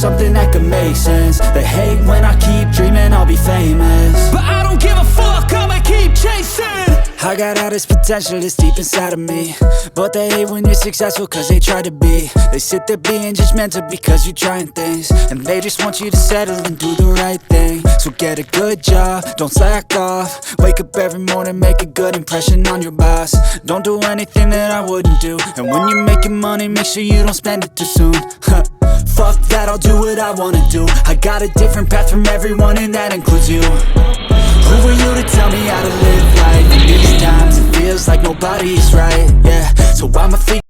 something that could make sense. They hate when I keep dreaming I'll be famous, but I don't give a fuck, I'ma keep chasing. I got all this potential that's deep inside of me, but they hate when you're successful cause they try to be. They sit there being judgmental because you're trying things, and they just want you to settle and do the right thing. So get a good job, don't slack off. Wake up every morning, make a good impression on your boss. Don't do anything that I wouldn't do, and when you're making money, make sure you don't spend it too soon. Fuck that, I'll do what I wanna do. I got a different path from everyone, and that includes you. Who are you to tell me how to live life? In these times it feels like nobody's right, yeah. So I'ma figure.